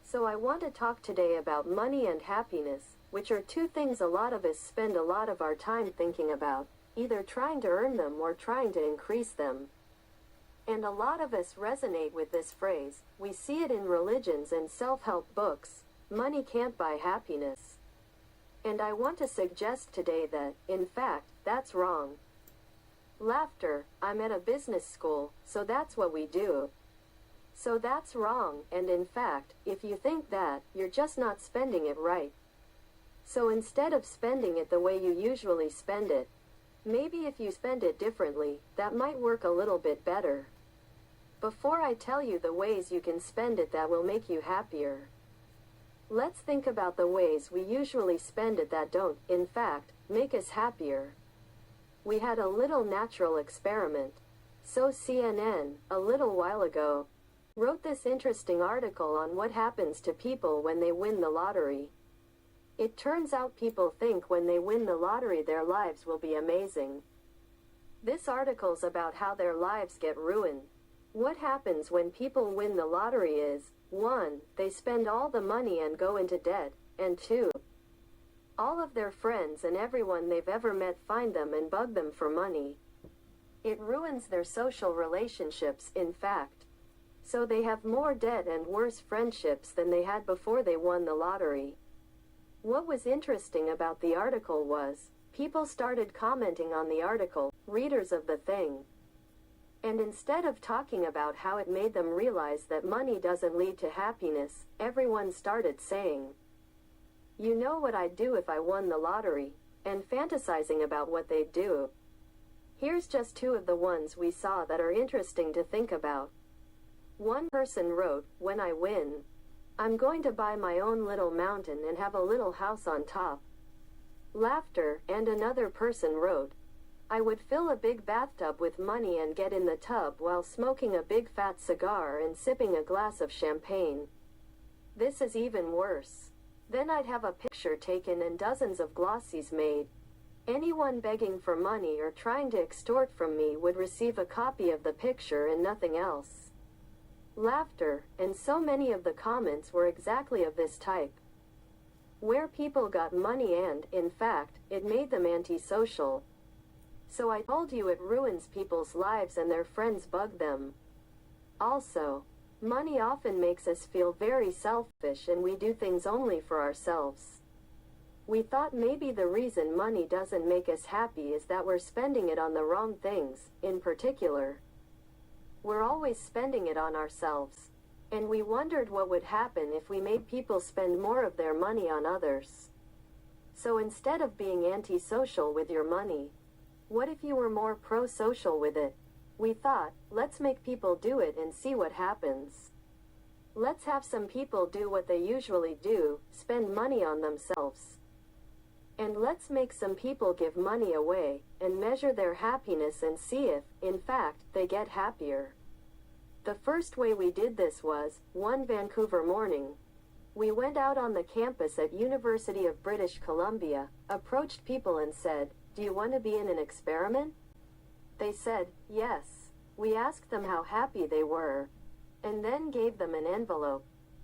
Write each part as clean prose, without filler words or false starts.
So I want to talk today about money and happiness, which are two things a lot of us spend a lot of our time thinking about, either trying to earn them or trying to increase them. And a lot of us resonate with this phrase. We see it in religions and self-help books. Money can't buy happiness. And I want to suggest today that, in fact, that's wrong. Laughter, I'm at a business school, so that's what we do. So that's wrong, and in fact, if you think that, you're just not spending it right. So instead of spending it the way you usually spend it, maybe if you spend it differently, that might work a little bit better. Before I tell you the ways you can spend it that will make you happier, let's think about the ways we usually spend it that don't, in fact, make us happier. We had a little natural experiment. So CNN, a little while ago, wrote this interesting article on what happens to people when they win the lottery. It turns out people think when they win the lottery their lives will be amazing. This article's about how their lives get ruined. What happens when people win the lottery is, 1. They spend all the money and go into debt, and 2. All of their friends and everyone they've ever met find them and bug them for money. It ruins their social relationships, in fact. So they have more debt and worse friendships than they had before they won the lottery. What was interesting about the article was, people started commenting on the article, readers of the thing. And instead of talking about how it made them realize that money doesn't lead to happiness, everyone started saying, "You know what I'd do if I won the lottery," and fantasizing about what they'd do. Here's just two of the ones we saw that are interesting to think about. One person wrote, "When I win, I'm going to buy my own little mountain and have a little house on top." Laughter. And another person wrote, "I would fill a big bathtub with money and get in the tub while smoking a big fat cigar and sipping a glass of champagne." This is even worse. "Then I'd have a picture taken and dozens of glossies made. Anyone begging for money or trying to extort from me would receive a copy of the picture and nothing else." Laughter. And so many of the comments were exactly of this type, where people got money and, in fact, it made them antisocial. So I told you it ruins people's lives and their friends bug them. Also, money often makes us feel very selfish and we do things only for ourselves. We thought maybe the reason money doesn't make us happy is that we're spending it on the wrong things. In particular, we're always spending it on ourselves. And we wondered what would happen if we made people spend more of their money on others. So instead of being antisocial with your money, what if you were more pro-social with it? We thought, let's make people do it and see what happens. Let's have some people do what they usually do, spend money on themselves. And let's make some people give money away, and measure their happiness and see if, in fact, they get happier. The first way we did this was, one Vancouver morning, we went out on the campus at University of British Columbia, approached people and said, "Do you want to be in an experiment?" They said, yes. We asked them how happy they were, and then gave them an envelope.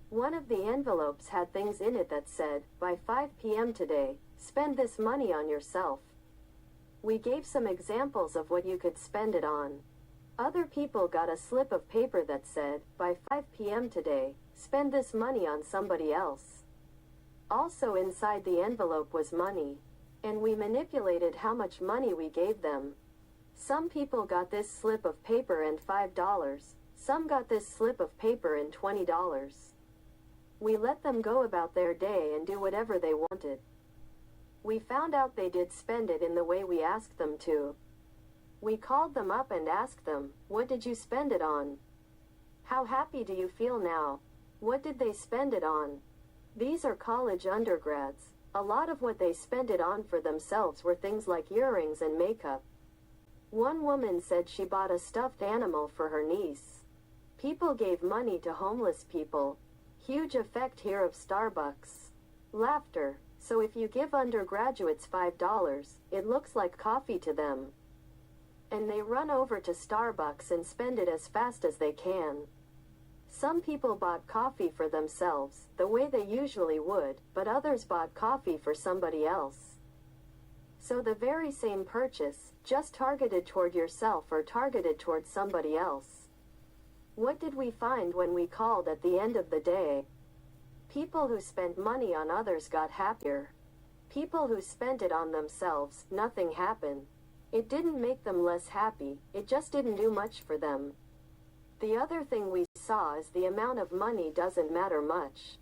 One of the envelopes had things in it that said, "By 5 p.m. today, spend this money on yourself." We gave some examples of what you could spend it on. Other people got a slip of paper that said, "By 5 p.m. today, spend this money on somebody else." Also inside the envelope was money, and we manipulated how much money we gave them. Some people got this slip of paper and $5. Some got this slip of paper and $20. We let them go about their day and do whatever they wanted. We found out they did spend it in the way we asked them to. We called them up and asked them, "What did you spend it on? How happy do you feel now? What did they spend it on?" These are college undergrads. A lot of what they spent it on for themselves were things like earrings and makeup. One woman said she bought a stuffed animal for her niece. People gave money to homeless people. Huge effect here of Starbucks. Laughter. So if you give undergraduates $5, it looks like coffee to them. And they run over to Starbucks and spend it as fast as they can. Some people bought coffee for themselves, the way they usually would, but others bought coffee for somebody else. So the very same purchase, just targeted toward yourself or targeted toward somebody else. What did we find when we called at the end of the day? People who spent money on others got happier. People who spent it on themselves, nothing happened. It didn't make them less happy, it just didn't do much for them. The other thing we saw is the amount of money doesn't matter much.